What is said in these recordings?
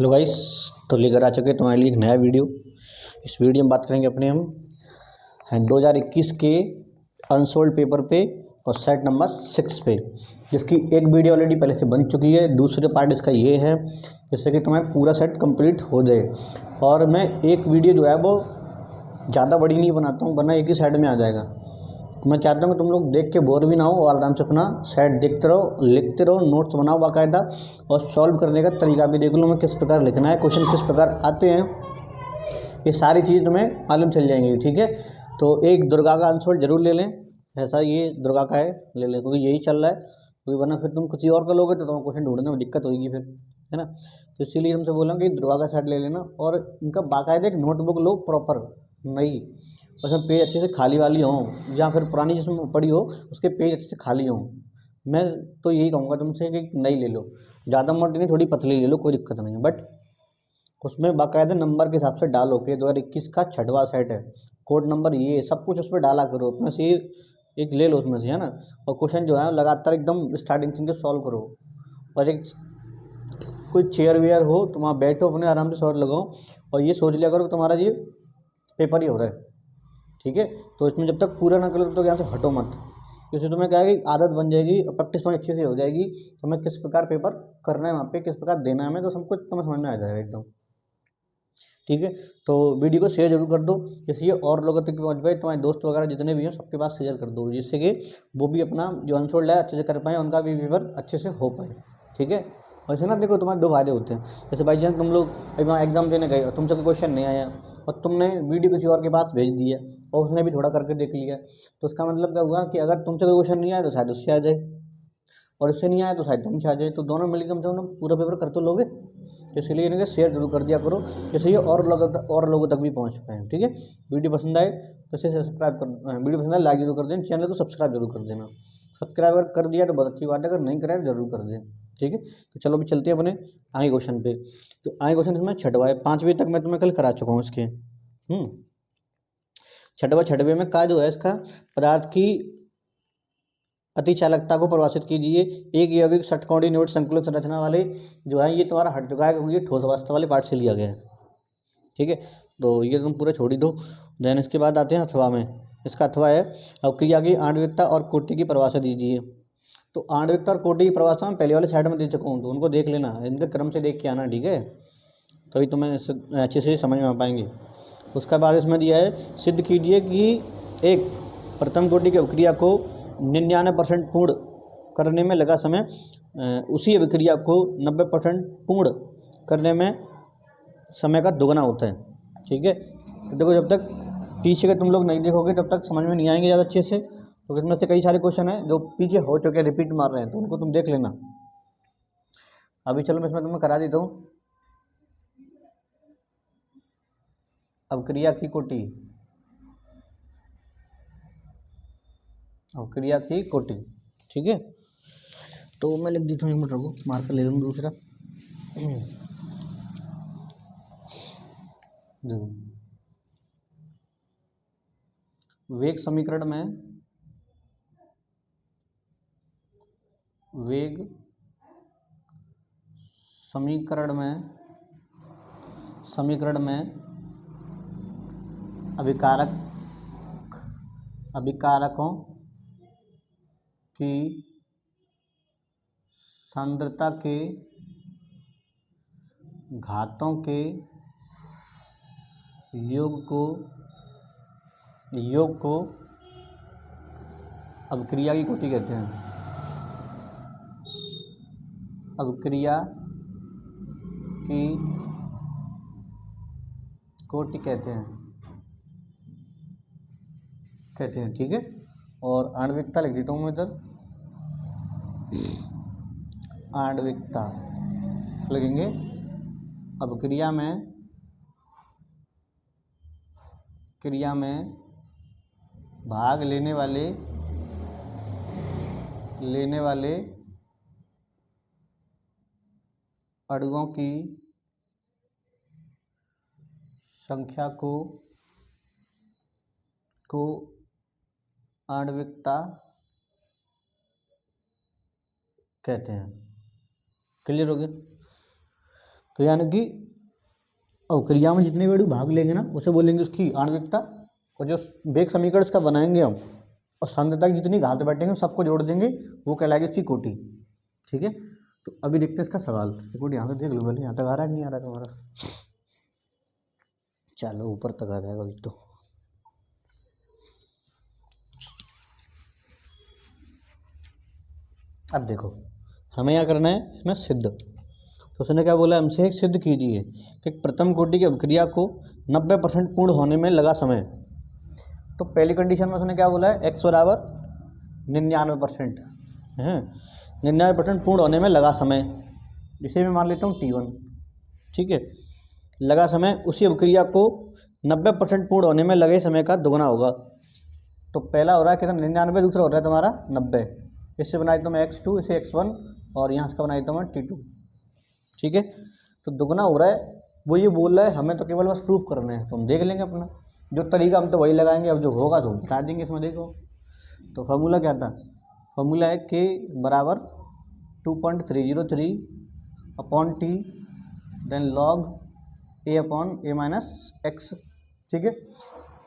Hello guys. तो लेकर आ चुके तुम्हारे लिए एक नया वीडियो। इस वीडियो में बात करेंगे अपने हम 2021 के अनसोल्ड पेपर पे और सेट नंबर 6 पे, जिसकी एक वीडियो ऑलरेडी पहले से बन चुकी है। दूसरे पार्ट इसका ये है जिससे कि तुम्हारा पूरा सेट कंप्लीट हो जाए। और मैं एक वीडियो जो है वो ज़्यादा बड़ी नहीं बनाता हूँ, वरना एक ही साइड में आ जाएगा। मैं चाहता हूँ कि तुम लोग देख के बोर भी ना हो और आराम से अपना सेट देखते रहो, लिखते रहो, नोट्स बनाओ बाकायदा, और सॉल्व करने का तरीका भी देख लो मैं किस प्रकार लिखना है, क्वेश्चन किस प्रकार आते हैं, ये सारी चीज़ तुम्हें मालूम चल जाएंगी। ठीक है, तो एक दुर्गा का आंसर जरूर ले लें। ऐसा ये दुर्गा का है, ले लें, क्योंकि यही चल रहा है। क्योंकि वरना फिर तुम किसी और का लोगे तो तुम्हें क्वेश्चन ढूंढने में दिक्कत होगी फिर, है ना। तो इसीलिए तुमसे बोला कि दुर्गा का सेट ले लेना, और इनका बाकायदा एक नोटबुक लो प्रॉपर नई, उसमें पेज अच्छे से खाली वाली हो, या फिर पुरानी जिसमें पड़ी हो उसके पेज अच्छे से खाली हों। मैं तो यही कहूँगा तुमसे कि नई ले लो, ज़्यादा मोटी नहीं, थोड़ी पतली ले लो, कोई दिक्कत नहीं है। बट उसमें बाकायदा नंबर के हिसाब से डालो कि 2021 का 6वां सेट है, कोड नंबर ये सब कुछ उस पर डाला करो। अपने से एक ले लो उसमें से, है ना। और क्वेश्चन जो है लगातार एकदम स्टार्टिंग से सॉल्व करो। और एक कोई चेयर वेयर हो तो वहाँ बैठो, अपने आराम से सॉल्व लगाओ, और ये सोच लिया करो कि तुम्हारा ये पेपर ही हो रहा है। ठीक है, तो इसमें जब तक पूरा ना कर लो तो यहाँ से हटो मत, क्योंकि तुम्हें क्या है कि आदत बन जाएगी और प्रैक्टिस में अच्छे से हो जाएगी। तुम्हें किस प्रकार पेपर करना है, वहाँ पे किस प्रकार देना है हमें, तो सब कुछ तुम्हें समझ में आ जाएगा एकदम। ठीक है, तो वीडियो को शेयर जरूर कर दो, जिससे ये और लोगों तक पहुँच पाए। तुम्हारे दोस्त वगैरह जितने भी हैं सबके पास शेयर कर दो, जिससे कि वो भी अपना जो अनसोल्ड है अच्छे से कर पाएँ, उनका भी पेपर अच्छे से हो पाए। ठीक है, और इसे ना देखो, तुम्हारे दो फायदे होते हैं। जैसे बाई चांस तुम लोग अभी वहाँ एग्जाम देने गए और तुमसे कोई क्वेश्चन नहीं आया और तुमने वीडियो किसी और के पास भेज दिया और उसने भी थोड़ा करके देख लिया, तो उसका मतलब क्या हुआ कि अगर तुमसे कोई क्वेश्चन नहीं आया तो शायद उससे आ जाए, और इससे नहीं आया तो शायद तुमसे आ जाए, तो दोनों मिलकर कम से कम पूरा पेपर कर तो लोगे। तो इसलिए इन्हें शेयर जरूर कर दिया करो, जैसे ये और लोगों तक भी पहुंच पाए। ठीक है, वीडियो पसंद आए तो इसे सब्सक्राइब कर, वीडियो पसंद आए लाइक जरूर कर देना, चैनल को सब्सक्राइब जरूर कर देना। सब्सक्राइब अगर कर दिया तो बहुत अच्छी बात है, अगर नहीं कराया तो जरूर कर दें। ठीक है, तो चलो अभी चलते हैं अपने आगे क्वेश्चन पे। तो आगे क्वेश्चन इसमें 6वां है, 5वीं तक मैं तुम्हें कल करा चुका हूँ इसके। 6वें में का जो है इसका पदार्थ की अति चालकता को परिभाषित कीजिए। एक यौगिक षटकोणीय निवट संकुलन संरचना वाले जो है ये तुम्हारा हट चुका है, क्योंकि ये ठोस अवस्था वाले पार्ट से लिया गया है। ठीक है, तो ये तुम पूरा छोड़ ही दो। देन इसके बाद आते हैं अथवा में। इसका अथवा है, अब क्रिया की आणविकता और कोटि की परिभाषा दीजिए। तो आणविकता और कोटि की परिभाषा मैं पहले वाले साइड में दे चुका हूँ, तो उनको देख लेना, इनके क्रम से देख के आना। ठीक है, तभी तुम्हें अच्छे से समझ में आ पाएंगे। उसका बाद इसमें दिया है, सिद्ध कीजिए कि एक प्रथम कोटि की अभिक्रिया को 99% पूर्ण करने में लगा समय उसी अभिक्रिया को 90% पूर्ण करने में समय का दोगुना होता है। ठीक है, तो देखो, जब तक पीछे के तुम लोग नहीं देखोगे तब तक समझ में नहीं आएंगे ज़्यादा अच्छे से। तो इसमें से कई सारे क्वेश्चन हैं जो पीछे हो चुके हैं, रिपीट मार रहे हैं, तो उनको तुम देख लेना। अभी चलो मैं इसमें तुम्हें करा देता हूँ अभिक्रिया की कोटि, अभिक्रिया की कोटि। ठीक है, तो मैं लिख देता हूँ, 1 मिनट रुको, मार्कर ले लूँ दूसरा। देखो, वेग समीकरण में, वेग समीकरण में, समीकरण में अभिकारक, अभिकारकों की सांद्रता के घातों के योग को अभिक्रिया की कोटि कहते हैं। अभिक्रिया की कोटि कहते हैं। ठीक है, और आणविकता लिख देता हूँ मैं इधर, आणविकता लिखेंगे, अभिक्रिया में भाग लेने वाले अणुओं की संख्या को आणविकता कहते हैं। क्लियर हो गया। तो यानी कि अवक्रिया में जितने भी भाग लेंगे ना उसे बोलेंगे उसकी आणविकता, और जो वेग समीकरण इसका बनाएंगे हम और सांद्रता की जितनी घात बैठेंगे सबको जोड़ देंगे, वो कहलाएगी उसकी कोटि। ठीक है, तो अभी देखते हैं इसका सवाल। देखो यहाँ से देख लो पहले, यहाँ तक आ रहा है कि नहीं आ रहा तुम्हारा? चलो ऊपर तक आ जाएगा अभी तो। अब देखो हमें क्या करना है इसमें, सिद्ध। तो उसने क्या बोला हमसे, एक सिद्ध कीजिए कि प्रथम कोटि की अभिक्रिया को 90% पूर्ण होने में लगा समय। तो पहली कंडीशन में उसने क्या बोला है, x बराबर 99% है, 99% पूर्ण होने में लगा समय, जिसे मैं मान लेता हूँ T1। ठीक है, लगा समय उसी अभिक्रिया को 90% पूर्ण होने में लगे समय का दुगना होगा। तो पहला हो रहा है कितना, 99, दूसरा हो रहा है तुम्हारा 90। इससे बनाई तो मैं x2, इसे x1, और यहाँ इसका बनाई तो मैं T2। ठीक है, तो दुगना हो रहा है, वो ये बोल रहा है हमें तो केवल बस प्रूफ करना है, तो हम देख लेंगे अपना जो तरीका, हम तो वही लगाएंगे, अब जो होगा तो बता देंगे इसमें। देखो तो फार्मूला क्या था, फार्मूला है k बराबर 2.303 upon t then log a upon a minus x। ठीक है,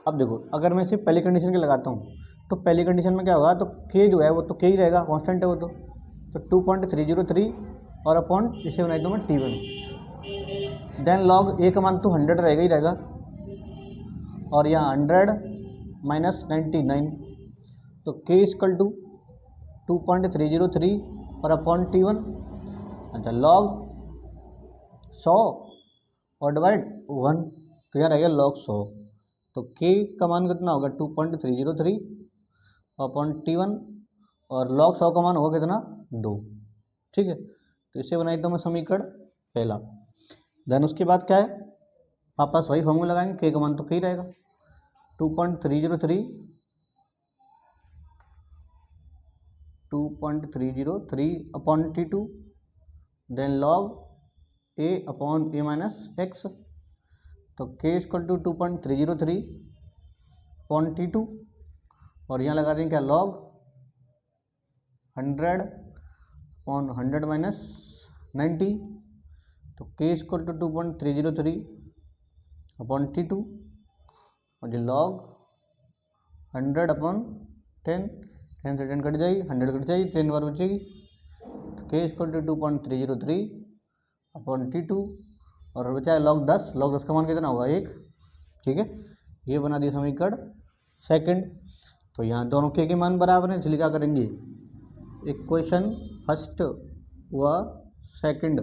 अब देखो अगर मैं सिर्फ पहली कंडीशन के लगाता हूँ तो पहली कंडीशन में क्या होगा, तो k जो है वो तो k ही रहेगा, कांस्टेंट है वो तो 2.303 और अपॉन इसे बनाई तो मैं T1 देन log a का मान तो 100 रहेगा ही रहेगा, और यहाँ 100 माइनस 99, तो k इक्वल टू 2.303 और अपॉन T1। अच्छा लॉग 100 और डिवाइड 1, तो यहाँ रहेगा लॉग 100। तो k का मान कितना होगा 2.303 अपॉन T1, और लॉग 100 का मान होगा कितना 2। ठीक है, तो इसे बनाई तो मैं समीकरण पहला। देन उसके बाद क्या है, वापस वही फॉर्मूला लगाएंगे, k का मान तो k ही रहेगा 2.303 upon T2 then log a upon a minus x। तो k equal to 2.303 upon T2, और यहाँ लगा देंगे क्या log 100 अपॉन 100 माइनस 90, तो k equal to 2.303 upon T2, और ये log 100 अपॉन 10, 10 से 10 कट जाएगी, 100 कट जाएगी, 10 बार बचेगी, तो k equal to 2.303 upon T2, और बचा है log 10, log 10 का मान कितना होगा 1। ठीक है, ये बना दिया समीकरण सेकंड। तो यहाँ दोनों k के मान बराबर हैं, इसलिए क्या करेंगे, इक्वेशन फर्स्ट व सेकंड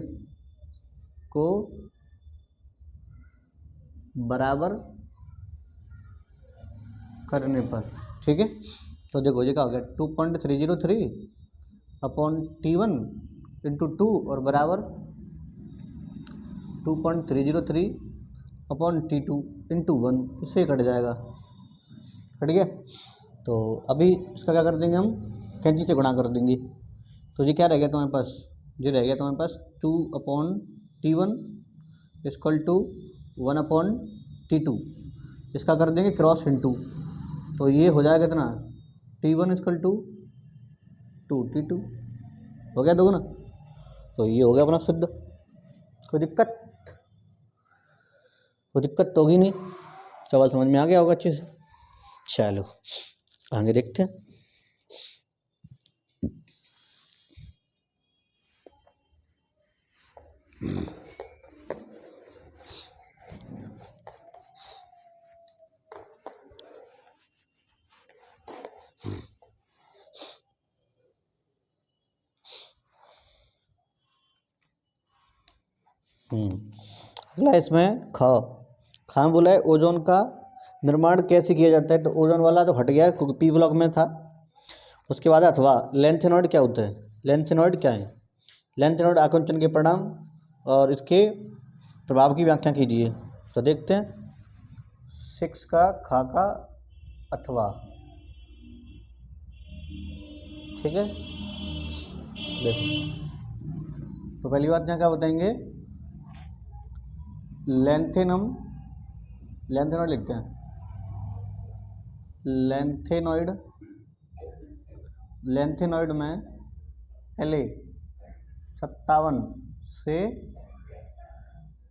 को बराबर करने पर। ठीक है, तो देखो ये क्या हो गया 2.303 अपॉन T1 इंटू 2 और बराबर 2.303 अपॉन T2 इंटू 1, इससे कट जाएगा, कट गया। तो अभी इसका क्या कर देंगे हम, कैंची से गुणा कर देंगे। तो ये क्या रह गया तुम्हारे पास, ये रह गया तुम्हारे पास 2 upon T1 equal to 1 upon T2, इसका कर देंगे क्रॉस इंटू, तो ये हो जाएगा कितना T1 इक्वल टू 2T2, हो गया दोगुना। तो ये हो गया अपना सिद्ध। कोई दिक्कत तो होगी नहीं, सवाल समझ में आ गया होगा अच्छे से। चलो आगे देखते हैं। अगला इसमें खां बोला है ओजोन का निर्माण कैसे किया जाता है, तो ओजोन वाला तो हट गया है क्योंकि पी ब्लॉक में था। उसके बाद अथवा लेंथेनॉइड क्या होता है, लेंथेनॉइड क्या है, लेंथेनॉइड आकुंचन के परिणाम और इसके प्रभाव की व्याख्या कीजिए। तो देखते हैं 6 का खा का अथवा। ठीक है, देखो तो पहली बात यहाँ क्या बताएंगे, लेंथेनॉइड लिखते हैं, लेंथेनॉइड में पहले 57 से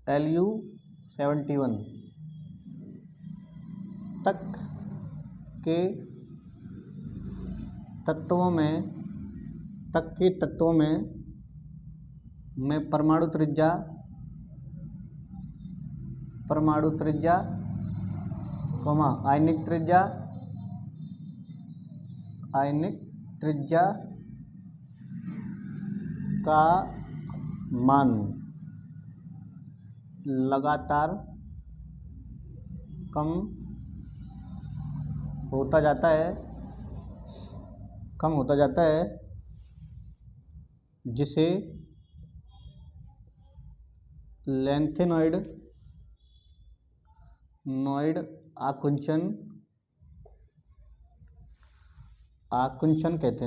Lu71 तक के तत्वों में परमाणु त्रिज्या आयनिक त्रिज्या का मान लगातार कम होता जाता है जिसे लेंथेनॉइड आकुंचन कहते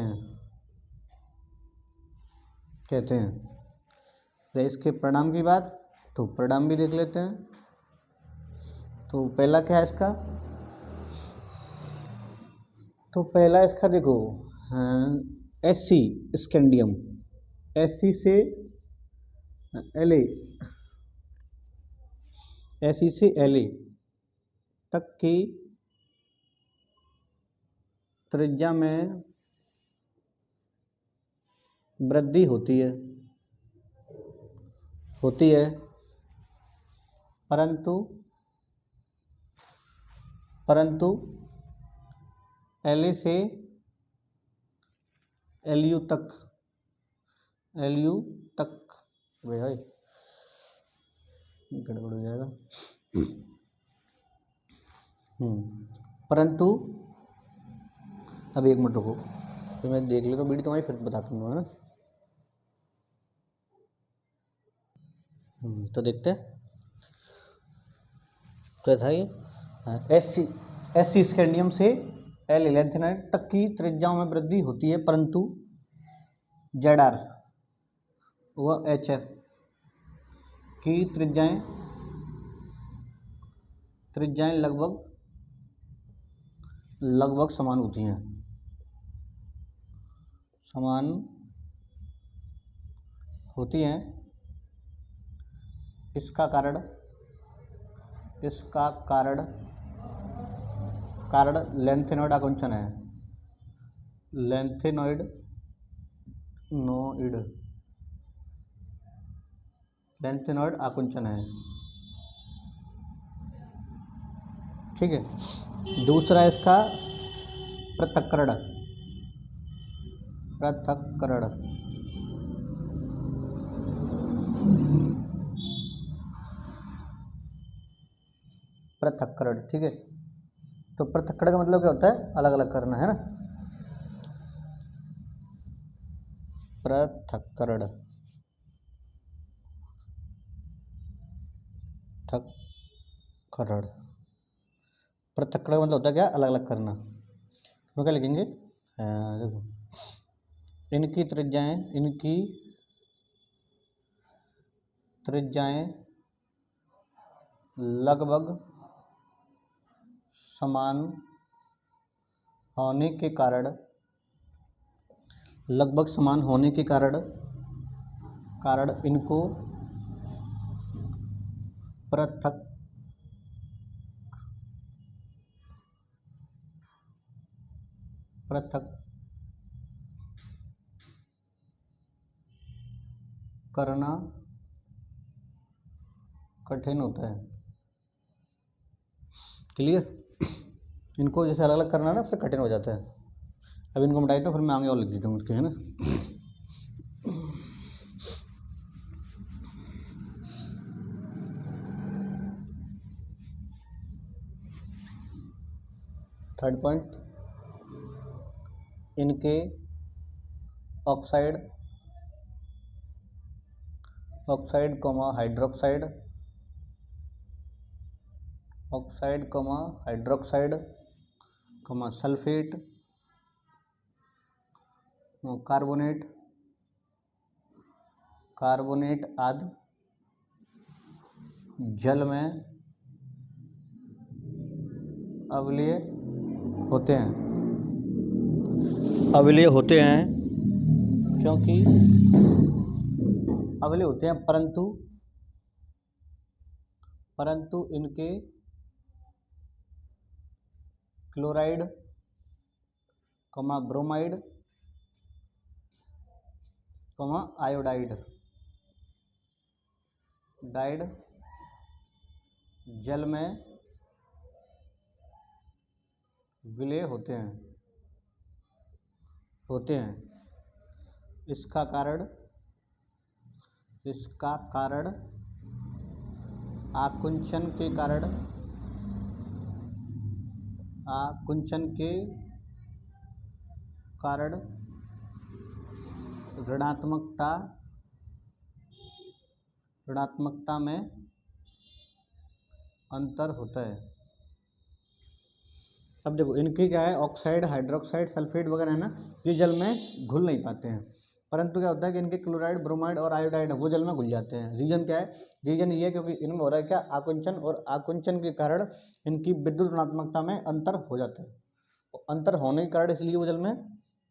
हैं। तो इसके परिणाम की बात, तो परिणाम भी देख लेते हैं। तो पहला क्या है इसका, तो पहला इसका देखो Sc स्कैंडियम, Sc से La तक की त्रिज्या में वृद्धि होती है परंतु La से Lu तक भाई गड़बड़ हो जाएगा। परंतु अब एक मिनट रुको, तो मैं देख लेता हूँ वीडियो, तुम्हारी फिर बता दूंगा, है ना। तो देखते हैं क्या था ये। Sc स्कैंडियम से L लेंथेनॉइड तक की त्रिज्याओं में वृद्धि होती है, परंतु Zr व HF की त्रिज्याएं लगभग समान होती हैं। इसका कारण लेंथेनॉइड आकुंचन है। लेंथेनॉइड आकुंचन है, ठीक है। दूसरा इसका पृथक्करण। ठीक है। तो पृथक्करण का मतलब क्या होता है, अलग अलग करना, है ना। पृथक्करण का मतलब होता है क्या, अलग अलग करना। तो क्या लिखेंगे, देखो इनकी त्रिज्याएं लगभग समान होने के कारण इनको पृथक करना कठिन होता है। क्लियर, इनको जैसे अलग अलग करना ना, फिर कठिन हो जाता है। अब इनको मिटाई तो फिर मैं आगे और लिख देता हूँ उसके, है ना। थर्ड पॉइंट, इनके ऑक्साइड हाइड्रोक्साइड सल्फेट कार्बोनेट आदि जल में अम्लीय होते हैं क्योंकि अम्लीय होते हैं, परंतु परंतु इनके क्लोराइड, ब्रोमाइड, आयोडाइड जल में विलय होते हैं। इसका कारण आकुंचन के कारण ऋणात्मकता में अंतर होता है। अब देखो इनकी क्या है, ऑक्साइड, हाइड्रोक्साइड, सल्फेट वगैरह है ना, ये जल में घुल नहीं पाते हैं, परंतु क्या होता है कि इनके क्लोराइड, ब्रोमाइड और आयोडाइड है वो जल में घुल जाते हैं। रीजन क्या है? रीजन ये है क्योंकि इनमें हो रहा है क्या, आकुंचन, और आकुंचन के कारण इनकी विद्युत ऋणात्मकता में अंतर हो जाता है। अंतर होने के कारण इसलिए वो जल में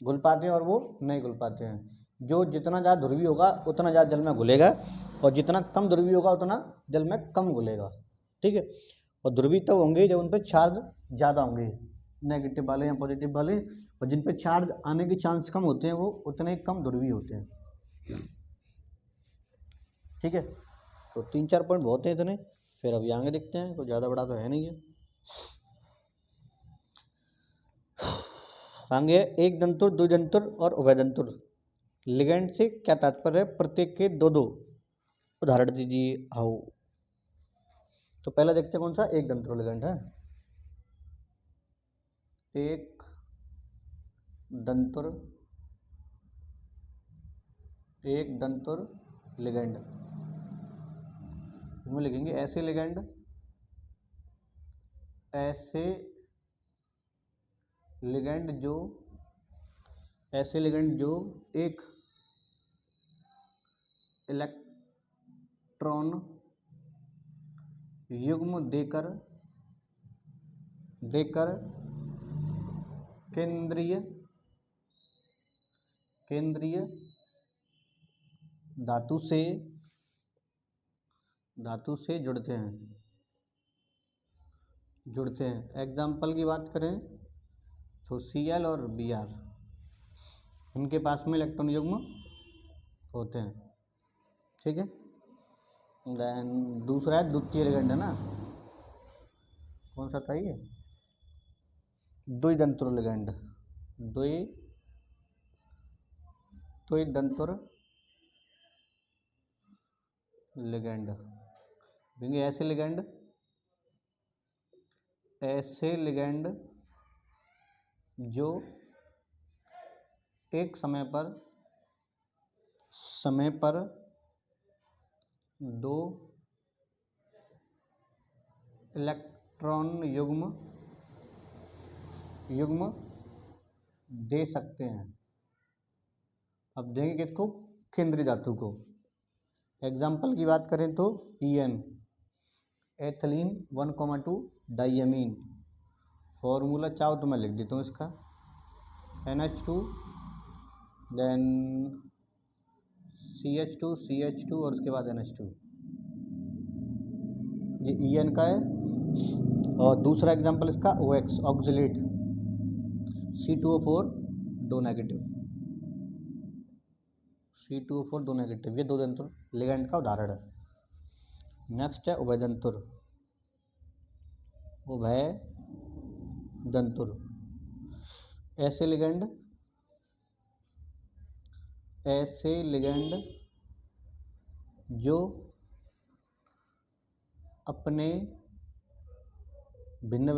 घुल पाते हैं और वो नहीं घुल पाते हैं। जो जितना ज़्यादा ध्रुवीय होगा उतना ज़्यादा जल में घुलेगा, और जितना कम ध्रुवीय होगा उतना जल में कम घुलेगा। ठीक है, और ध्रुवीय तब होंगे जब उन पर चार्ज ज़्यादा होंगे, नेगेटिव वाले या पॉजिटिव वाले, और जिन पे चार्ज आने के चांस कम होते हैं वो उतने ही कम ध्रुवीय होते हैं। ठीक है, तो 3-4 पॉइंट बहुत हैं इतने, फिर अभी आगे देखते हैं, कोई ज़्यादा बड़ा तो है नहीं है। आगे एक दंतुर, द्विदंतुर और उभयदंतुर लिगेंड से क्या तात्पर्य है? प्रत्येक के 2-2 उदाहरण दीजिए। आओ तो पहला देखते हैं कौन सा, एक दंतुर लिगेंड है। एक दंतुर लिगेंड, इसमें लिखेंगे ऐसे लिगेंड जो एक इलेक्ट्रॉन युग्म देकर केंद्रीय धातु से जुड़ते हैं। एग्जाम्पल की बात करें तो Cl और Br, इनके पास में इलेक्ट्रॉन युग्म होते हैं। ठीक है, देन दूसरा है द्वितीय लिगेंड, है ना, कौन सा था ये, द्विदंतुर लिगेंड। द्विदंतुर लिगेंड देंगे ऐसे लिगेंड जो एक समय पर 2 इलेक्ट्रॉन युग्म दे सकते हैं। अब देंगे किसको, केंद्रीय धातु को। एग्जाम्पल की बात करें तो EN, एथिलीन 1,2 डाइएमीन। फॉर्मूला चाहो तो मैं लिख देता हूँ इसका, NH2 देन CH2 और उसके बाद NH2, ये EN का है। और दूसरा एग्जाम्पल इसका OX, ऑक्जिलेट, C2O4 2 नेगेटिव, ये दो दंतुर लिगेंड का उदाहरण है। नेक्स्ट है उभयदंतुर। ऐसे लिगेंड जो अपने भिन्न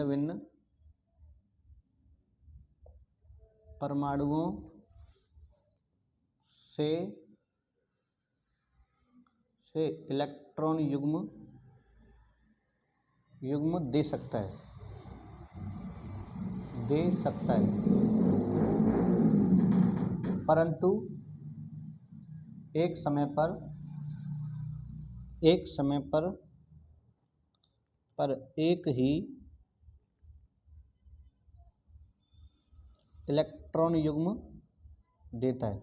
भिन्न परमाणुओं से इलेक्ट्रॉन युग्म दे सकता है, परंतु एक समय पर एक ही इलेक्ट्रॉन युग्म देता है।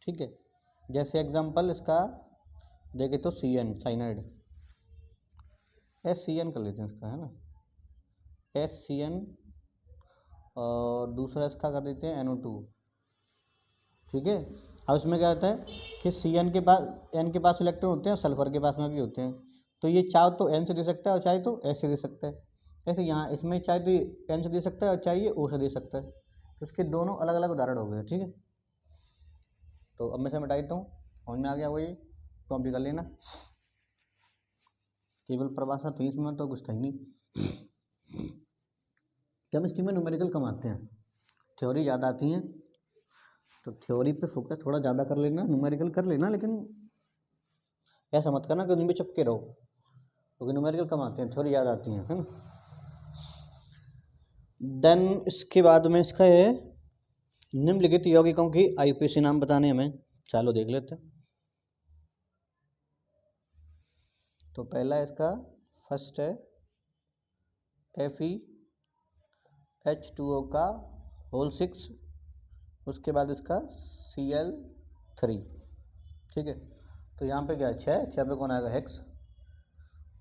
ठीक है, जैसे एग्जांपल इसका देखे तो CN साइनाइड, SCN कर लेते हैं इसका, है ना, HCN, और दूसरा इसका कर देते हैं NO2। ठीक है। अब इसमें क्या होता है कि CN के पास, N के पास इलेक्ट्रॉन होते हैं, सल्फर के पास में भी होते हैं, तो ये चाहे तो N से दे सकता है और चाहे तो S से दे सकता है। ऐसे यहाँ इसमें चाहे तो N से दे सकता है और चाहे O से दे सकता है, तो इसके दोनों अलग अलग उदाहरण हो गए। ठीक है, तो अब मैं से मिटा देता हूँ, समझ में आ गया वही, कॉपी कर लेना। केवल प्रभाषा 30 मिनट तो कुछ था ही नहीं। केमिस्ट्री में न्यूमेरिकल कम आते हैं, थ्योरी ज़्यादा आती हैं, तो थ्योरी पे फोकस थोड़ा ज़्यादा कर लेना, न्यूमेरिकल कर लेना, लेकिन ऐसा मत करना कि उनमें चिपके रहो, क्योंकि न्यूमेरिकल कम आते हैं, थ्योरी ज़्यादा आती हैं, है ना। देन इसके बाद में इसका है निम्नलिखित यौगिकों की IUPAC नाम बताने हमें, चलो देख लेते हैं। तो पहला इसका फर्स्ट है FeH2O का होल 6, उसके बाद इसका Cl3। ठीक है, तो यहाँ पे क्या है, 6 पे कौन आएगा, हेक्स,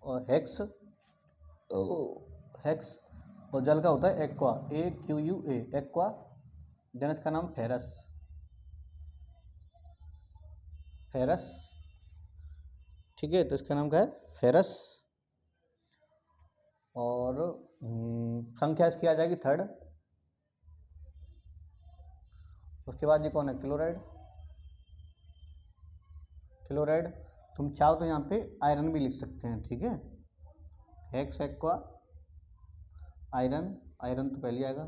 और हेक्स और जल का होता है एक्वा, AQUA, एक्वा। देन इसका नाम फेरस, ठीक है, तो इसका नाम क्या है, फेरस। और संख्या इसकी आ जाएगी 3rd। उसके बाद ये कौन है, क्लोराइड। तुम चाहो तो यहाँ पे आयरन भी लिख सकते हैं। ठीक है, हेक्स एक्वा आयरन, आयरन तो पहले आएगा,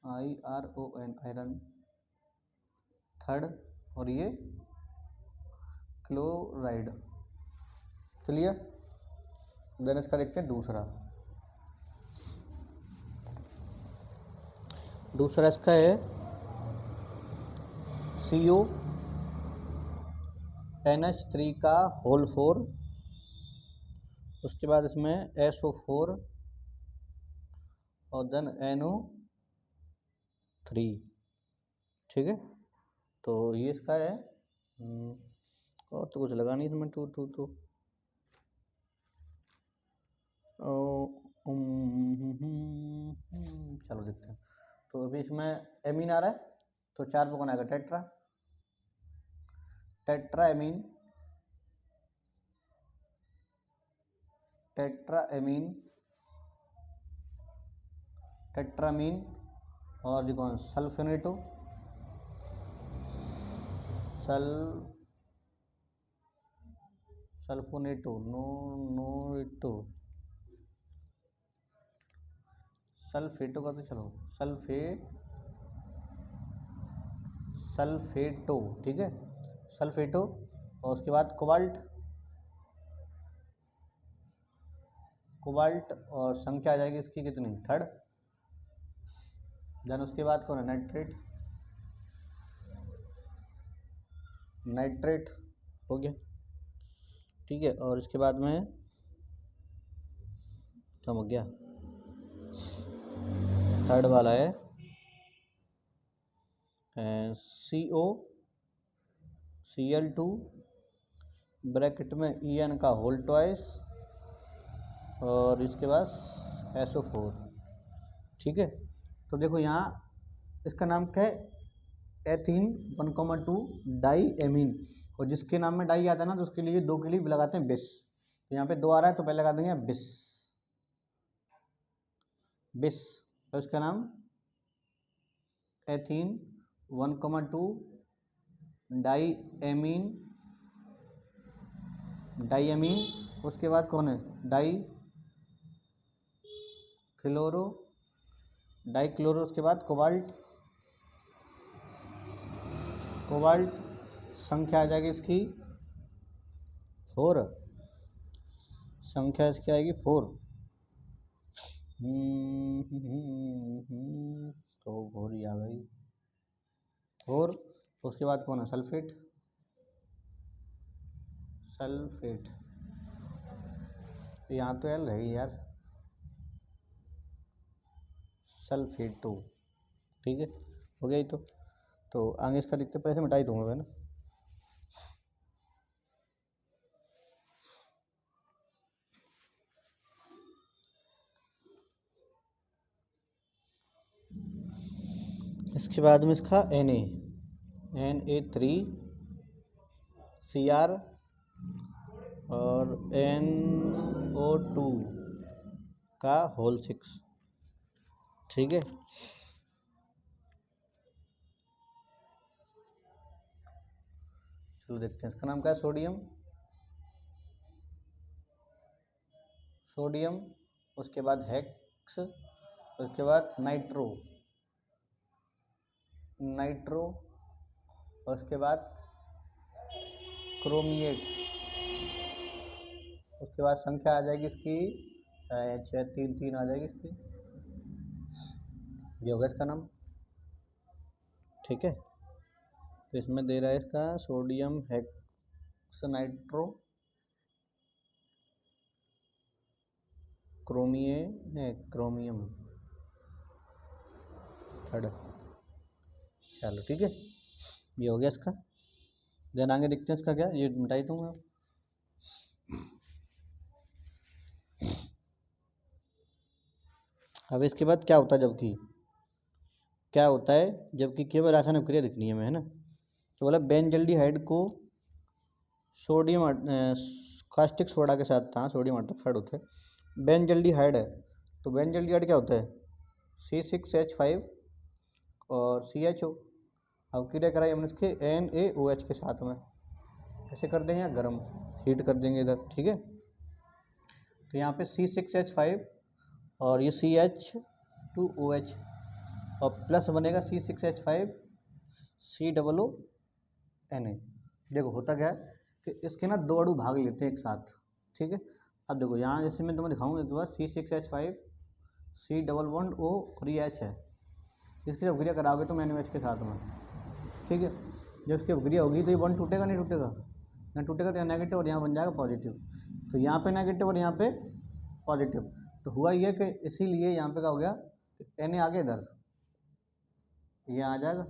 IRON आयरन 3rd, और ये क्लोराइड। चलिए देन इसका देखते हैं दूसरा इसका है CONH3 का होल 4, उसके बाद इसमें SO4 और देन NO3। ठीक है, तो ये इसका है, और तो कुछ लगा नहीं इसमें, चलो देखते हैं। तो अभी इसमें एमीन आ रहा है, तो 4 पे कौन आएगा, टेट्रामीन, और जो कौन, सल्फोनेटो, सल्फेटो का, तो चलो सल्फेटो, ठीक है, सल्फेटो। और उसके बाद कोबाल्ट, और संख्या आ जाएगी इसकी कितनी, 3rd। देन उसके बाद कौन है, नाइट्रेट हो गया। ठीक है, और इसके बाद में कम हो गया, 3rd वाला है COCl2 ब्रैकेट में EN का होल ट्वाइस, और इसके बाद SO4। ठीक है, तो देखो यहाँ इसका नाम क्या है, एथीन 1,2 डाई एमीन, और जिसके नाम में डाई आता है ना, तो उसके लिए 2 के लिए लगाते हैं बिस। तो यहाँ पे 2 आ रहा है, तो पहले लगा देंगे बिस, तो इसका नाम एथीन 1,2 डाई एमीन। उसके बाद कौन है, डाई क्लोरो, उसके बाद कोबाल्ट, संख्या आ जाएगी इसकी 4, संख्या इसकी आएगी 4। तो 4 ही आ गई 4। उसके बाद कौन है, सल्फेट, यहाँ तो एल है यार, सल्फेटो। ठीक है, हो गया ही तो तो आगे इसका दिखते पहले से मिटा ही दूंगा मैं ना। इसके बाद में इसका Na3Cr और NO2 का होल 6, ठीक है। चलो देखते हैं इसका नाम क्या है, सोडियम, उसके बाद हेक्स, उसके बाद नाइट्रो, उसके बाद क्रोमिएट, उसके बाद संख्या आ जाएगी इसकी 633 आ जाएगी इसकी, ये होगा इसका नाम, ठीक है। तो इसमें दे रहा है इसका sodium hex nitro chromium third, चलो ठीक है, ये हो गया इसका। देन आगे देखते हैं इसका क्या, ये मिटाई दूंगा। अब इसके बाद क्या होता है, जबकि केवल रासायनिक अभिक्रिया दिखनी है हमें, है ना। तो बोला बेंजल्डिहाइड को सोडियम कास्टिक सोडा के साथ था, सोडियम हाइड्रोक्साइड होता है, बेंजल्डिहाइड है, तो बेंजल्डिहाइड क्या होता है C6H5 और CHO। अब क्रिया कराई हमने इसके NaOH के साथ में, कैसे कर देंगे, गर्म हीट कर देंगे इधर, ठीक है। तो यहाँ पे C6H5 और ये CH2OH और प्लस बनेगा C6H5 COONA। देखो होता क्या है कि इसके ना दो अणु भाग लेते हैं एक साथ, ठीक है। अब देखो यहाँ जैसे मैं तुम्हें दिखाऊंगा एक बार, C6H5 C=O और ये H है, इसकी जब क्रिया कराओगे तो NaOH के साथ में, ठीक है। जब इसकी क्रिया होगी तो ये बॉन्ड टूटेगा नहीं टूटेगा, यहाँ टूटेगा तो यहाँ नेगेटिव और यहाँ बन जाएगा पॉजिटिव, तो यहाँ पे नेगेटिव और यहाँ पे पॉजिटिव। तो हुआ ये कि इसीलिए यहाँ पे क्या हो गया कि Na आ गया इधर, ये आ जाएगा।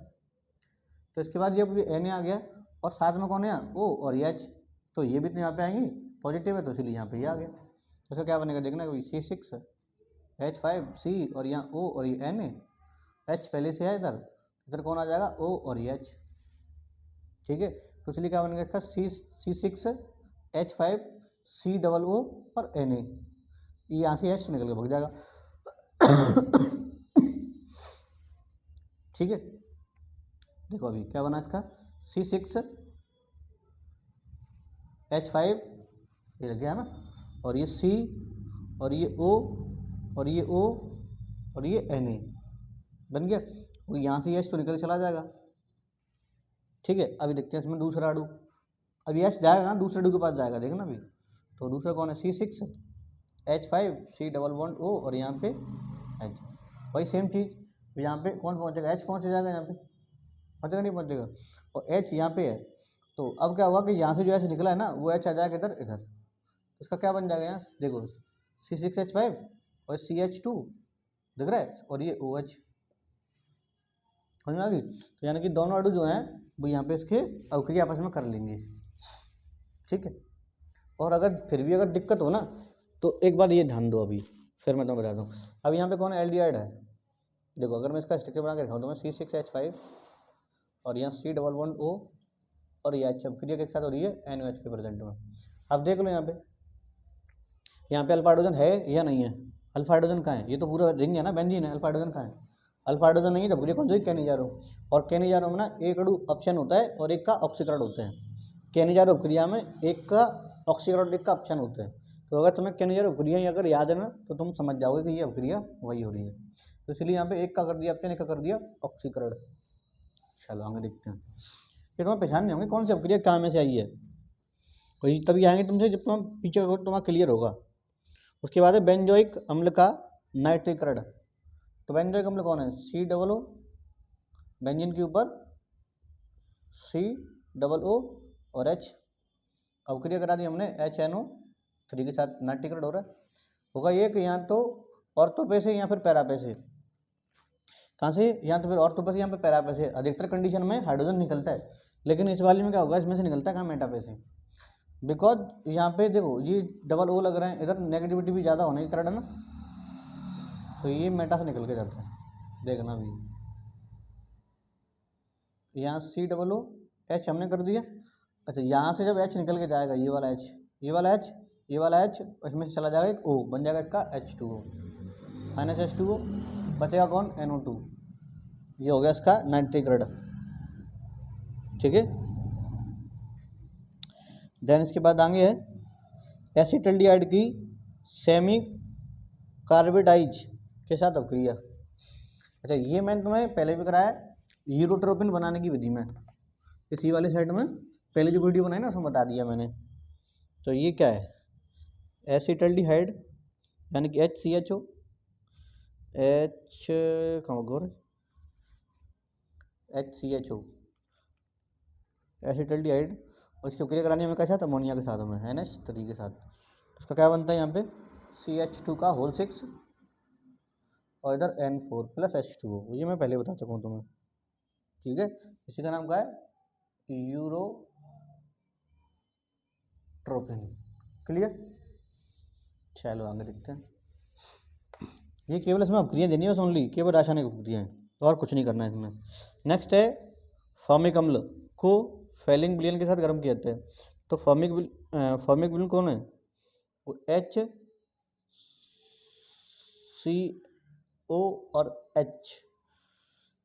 तो इसके बाद ये Na आ गया और साथ में कौन है O और ये H, तो ये भी तो यहाँ पे आएंगी पॉजिटिव है, तो इसलिए यहाँ पे ये आ गया। तो इसका क्या बनेगा देखना, C6H5C और यहाँ O और ये Na, H पहले से है इधर, इधर कौन आ जाएगा O और ये H, ठीक है। तो इसलिए क्या बनेगा इसका C6H5COO और Na, ये यहाँ से H निकल के भाग जाएगा, ठीक है। देखो अभी क्या बना इसका C6H5 ये लग गया ना, और ये C और ये O और ये O और ये Na बन गया, और यहाँ से H तो निकल चला जाएगा, ठीक है। अभी देखते हैं इसमें दूसरा अणु, अभी H जाएगा ना दूसरे अणु के पास जाएगा, देखना अभी। तो दूसरा कौन है C6H5C=O और यहाँ पे H, वही सेम चीज़, यहाँ पे कौन पहुँचेगा, H पहुँच जाएगा, यहाँ पे पहुँचेगा नहीं पहुँचेगा, और H यहाँ पे है। तो अब क्या हुआ कि यहाँ से जो H निकला है ना वो H आ जाएगा इधर इधर, तो इसका क्या बन जाएगा यहाँ देखो C6H5 और CH2 दिख रहा है, और ये OH, समझ में आ गई। तो यानी कि दोनों अणु जो हैं वो यहाँ पे इसके अभिक्रिया आपस में कर लेंगे, ठीक है। और अगर फिर भी अगर दिक्कत हो ना तो एक बार ये ध्यान दो, अभी फिर मैं तुम्हें बताता हूँ। अब यहाँ पे कौन है एल्डिहाइड है, देखो अगर मैं इसका स्ट्रक्चर बना के दिखाऊँ तो मैं C6H5 और यहाँ C=O और ये H अभिक्रिया के साथ हो रही है NOH के प्रेजेंट में। अब देख लो यहाँ पे अल्फा हाइड्रोजन है या नहीं है, अल्फा हाइड्रोजन कहाँ है, ये तो पूरा रिंग है ना, बेंजीन है, अल्फा हाइड्रोजन कहाँ है, अल्फा हाइड्रोजन नहीं है, तो पूरी कौन सी कैनिजारो, और कैनिजारो में ना एक अणु ऑप्शन होता है और एक का ऑक्सीकरण होता है, कैनिजारो क्रिया में एक का ऑक्सीकरण एक का ऑप्शन होता है। तो अगर तुम्हें कैनिजारो क्रिया ही अगर याद है ना तो तुम समझ जाओगे कि ये अभिक्रिया वही हो रही है। तो इसलिए यहाँ पे एक का कर दिया ऑप्शन, एक का कर दिया ऑक्सीकरण। चलो आगे देखते हैं, ये तुम्हें पहचान नहीं होंगे कौन सी अभिक्रिया कहाँ में से आई है, वही तभी आएंगे तुमसे जब तुम पीछे तुम्हारा क्लियर होगा। उसके बाद है बेंजोइक अम्ल का नाइट्रीकरण, तो बेंजोइक अम्ल कौन है COO, बेंजीन के ऊपर COO और H, अभिक्रिया करा दी हमने HNO3 के साथ नाइट्रीकरण हो रहा है। होगा ये कि यहाँ तो ऑर्थो पे से या फिर पैरा पे से, कहाँ से, यहाँ तो फिर और तो बस यहाँ पे पैरा पे से अधिकतर कंडीशन में हाइड्रोजन निकलता है, लेकिन इस वाले में क्या होगा, इसमें से निकलता है कहाँ, मेटा पे से। बिकॉज यहाँ पे देखो ये डबल ओ लग रहे हैं, इधर नेगेटिविटी भी ज़्यादा होने के कारण है ना, तो ये मेटा से निकल के जाता है, देखना भी। यहाँ सी डबल ओ एच हमने कर दिया। अच्छा यहाँ से जब एच निकल के जाएगा, ये वाला एच, ये वाला एच, ये वाला एच, इसमें से चला जाएगा एक ओ, बन जाएगा इसका H2O माइनस H2O, बचेगा कौन, NO2। ये हो गया इसका नाइट्रिक रेड, ठीक है। देन इसके बाद आगे है एसिटल्डिहाइड की सेमी कार्बेडाइज के साथ अभिक्रिया। अच्छा ये मैंने तुम्हें पहले भी कराया यूरोट्रोपिन बनाने की विधि में, इसी वाले साइड में पहले जो वीडियो बनाई ना उसमें बता दिया मैंने। तो ये क्या है, एसिटल्डिहाइड यानी कि HCHO, HCHO एसिटल्डिहाइड, और इसकी अभिक्रिया करानी हमें कैसा था, अमोनिया के साथ में NH3 के साथ। उसका क्या बनता है यहाँ पे CH2 का होल 6 और इधर N4 प्लस H2O, ये मैं पहले बता चुका हूँ तुम्हें, ठीक है। इसी का नाम क्या है, यूरोट्रोपिन, क्लियर। चलो आगे देखते हैं। ये केवल इसमें अभिक्रिया देनी है बस, ओनली केवल रासायनिक अभिक्रिया है, तो और कुछ नहीं करना है इसमें। नेक्स्ट है फॉर्मिक अम्ल को फेलिंग विलयन के साथ गर्म किया जाता है। तो फॉर्मिक विलयन कौन है, वो HCO और H,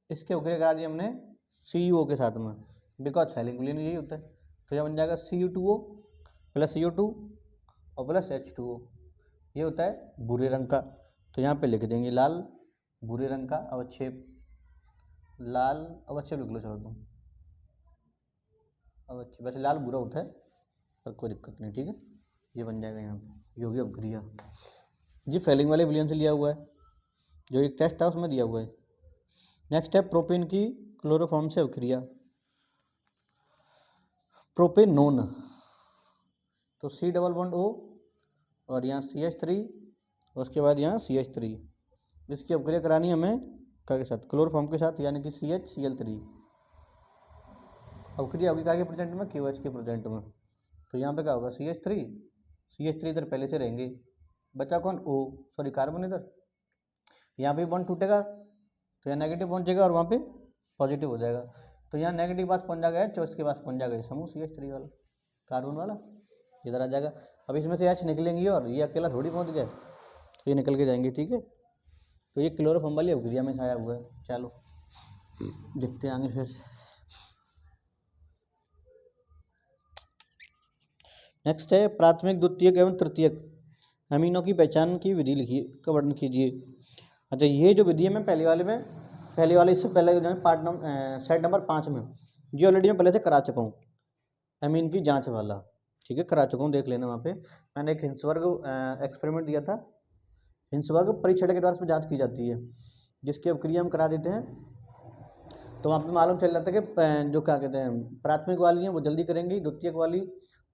इसके अभिक्रिया करा दी हमने CuO के साथ में, बिकॉज फेलिंग विलयन यही होता है। तो यह बन जाएगा Cu2O प्लस CO2 और प्लस H2O, ये होता है भूरे रंग का। तो यहाँ पे लिख देंगे लाल, भूरे रंग का अवक्षेप, लाल अवक्षेप लिख लो, चलो तुम अवक्षेप, वैसे लाल भूरा होता है पर कोई दिक्कत नहीं, ठीक है। ये बन जाएगा यहाँ पे, ये होगी अभिक्रिया। जी फेलिंग वाले विलयन से लिया हुआ है, जो एक टेस्ट था उसमें दिया हुआ है। नेक्स्ट है प्रोपेन की क्लोरोफॉर्म से अभिक्रिया, प्रोपेनोन, तो C डबल बॉन्ड O और यहाँ CH3 और उसके बाद यहाँ CH3, इसकी अभिक्रिया करानी हमें क्या के साथ, क्लोरोफॉर्म के साथ, यानी कि CHCl3। अभिक्रिया होगी क्या के प्रेजेंट में, KOH के प्रेजेंट में। तो यहाँ पे क्या होगा CH3 इधर पहले से रहेंगे, बचा कौन O, सॉरी कार्बन, इधर यहाँ पे बॉन्ड टूटेगा तो यहाँ नेगेटिव पहुँचेगा और वहाँ पे पॉजिटिव हो जाएगा। तो यहाँ नेगेटिव पास पहुँच जाएगा H, उसके पास पहुँच जाएगा समूह CH3 वाला, कार्बन वाला, इधर आ जाएगा। अब इसमें से H निकलेंगे और ये अकेला थोड़ी पहुँच गया, तो ये निकल के जाएंगे, ठीक है। तो ये क्लोरोफॉर्म वाली अभिक्रिया में आया हुआ है। चलो देखते हैं आगे फिर। नेक्स्ट है प्राथमिक, द्वितीयक एवं तृतीयक अमीनों की पहचान की विधि लिखिए, का वर्णन कीजिए। अच्छा ये जो विधि है मैं पहले वाले इससे पहले पार्ट सेट नंबर 5 में जो ऑलरेडी मैं पहले से करा चुका हूँ, अमीन की जांच वाला, ठीक है, करा चुका हूँ, देख लेना। वहाँ पे मैंने एक हिंसवर्ग एक्सपेरिमेंट दिया था, हिंसवर्ग परीक्षण के द्वारा इसमें जांच की जाती है, जिसकी अभिक्रिया हम करा देते हैं। तो वहाँ पे मालूम चल जाता है कि जो क्या कहते हैं प्राथमिक वाली हैं वो जल्दी करेंगी, द्वितीयक वाली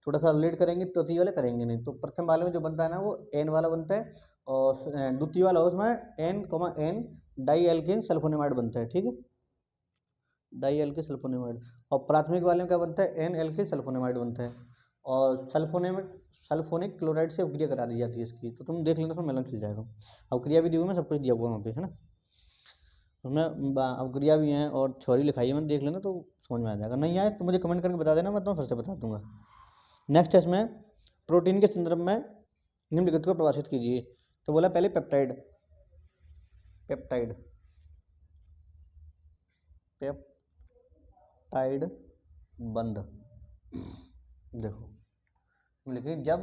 थोड़ा सा लेट करेंगे, तृतीय वाले करेंगे नहीं। तो प्रथम वाले में जो बनता है ना वो N वाला बनता है, और द्वितीय वाला उसमें N डाई एल्केन सल्फोनेमाइड बनता है, ठीक है, डाई एल्केन सल्फोनेमाइड। और प्राथमिक वाले में क्या बनता है, N एल्केन सल्फोनेमाइड बनता है, और सल्फोनिक क्लोराइड से अभिक्रिया करा दी जाती है इसकी। तो तुम देख लेना, उसमें मालूम चल जाएगा। अभिक्रिया भी दी हुई, मैं सब कुछ दिया हुआ वहाँ पे, है ना, उसमें अभिक्रिया भी हैं और थ्योरी लिखाई है, मैंने देख लेना तो समझ में आ जाएगा। नहीं आए तो मुझे कमेंट करके बता देना, मैं तुम्हें फिर से बता दूंगा। नेक्स्ट है इसमें प्रोटीन के संदर्भ में निम्नलिखित को प्रभाषित कीजिए। तो बोला पहले पेप्टाइड, पेप्टाइड बंध, देखो लेकिन जब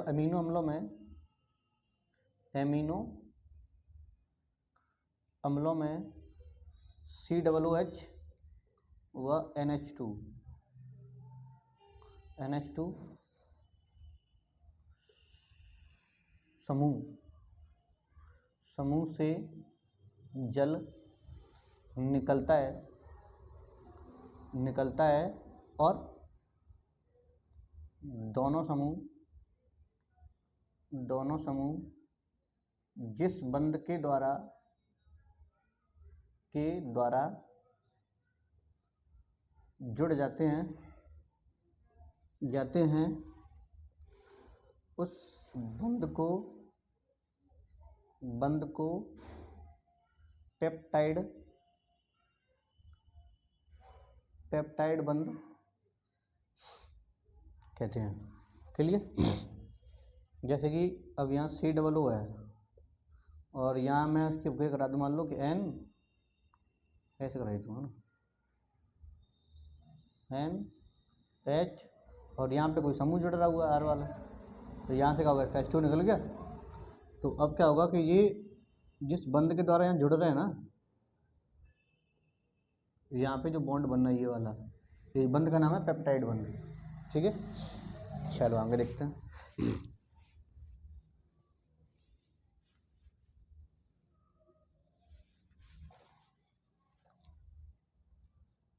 अमीनो अम्लों में COOH व NH2 समूह से जल निकलता है और दोनों समूह जिस बंध के द्वारा के द्वारा जुड़ जाते हैं उस बंध को पेप्टाइड बंध कहते हैं। क्लियर? जैसे कि अब यहाँ COO है और यहाँ मैं इसकी उपयोग करा दूँ, मान लो कि N ऐसे कराई दूँ, है ना, NH और यहाँ पे कोई समूह जुड़ रहा हुआ R वाला, तो यहाँ से क्या होगा, इसका H2 निकल गया। तो अब क्या होगा कि ये जिस बंध के द्वारा यहाँ जुड़ रहे हैं ना, यहाँ पे जो बॉन्ड बनना है ये वाला, इस बंध का नाम है पेप्टाइड बंध। ठीक है, चलो आगे देखते हैं।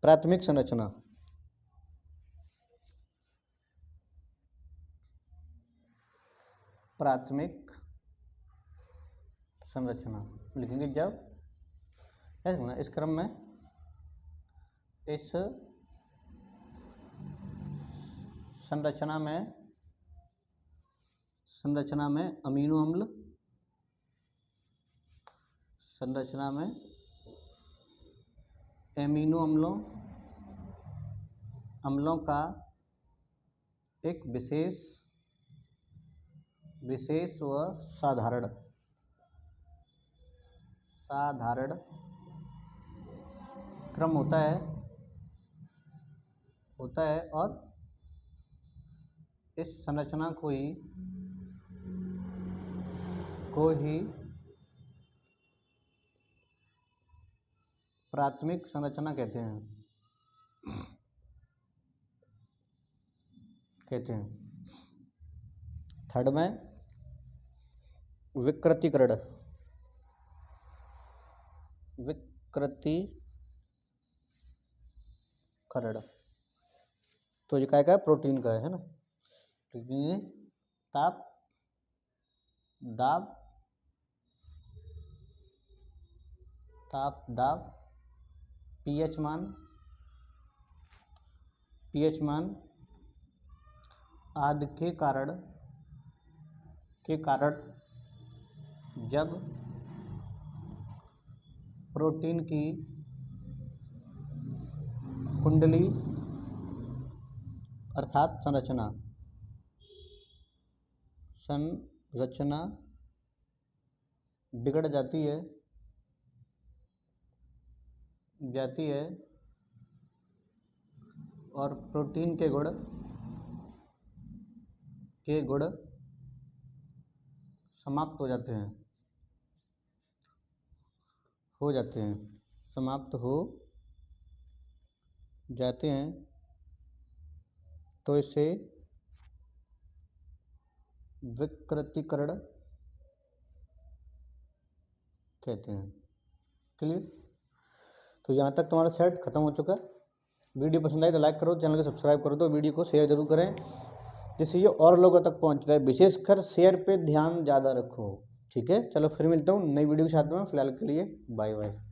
प्राथमिक संरचना। प्राथमिक संरचना लिखेंगे जब ऐसे ना, इस क्रम में, इस संरचना में अमीनो अम्ल, संरचना में एमिनो अम्लों का एक विशेष व साधारण क्रम होता है और इस संरचना को ही प्राथमिक संरचना कहते हैं। थर्ड में विकृतीकरण। तो ये क्या है, प्रोटीन का है ना। ये ताप, दाब, pH मान आदि के कारण जब प्रोटीन की कुंडली अर्थात संरचना बिगड़ जाती है और प्रोटीन के गुण समाप्त हो जाते हैं, तो इसे विकृतीकरण कहते हैं। क्लियर? तो यहाँ तक तुम्हारा सेट खत्म हो चुका है। वीडियो पसंद आई तो लाइक करो, चैनल को सब्सक्राइब करो, तो वीडियो को शेयर जरूर करें जिससे ये और लोगों तक पहुँच रहा है। विशेषकर शेयर पे ध्यान ज़्यादा रखो। ठीक है, चलो फिर मिलता हूँ नई वीडियो के साथ में। फिलहाल के लिए बाय बाय।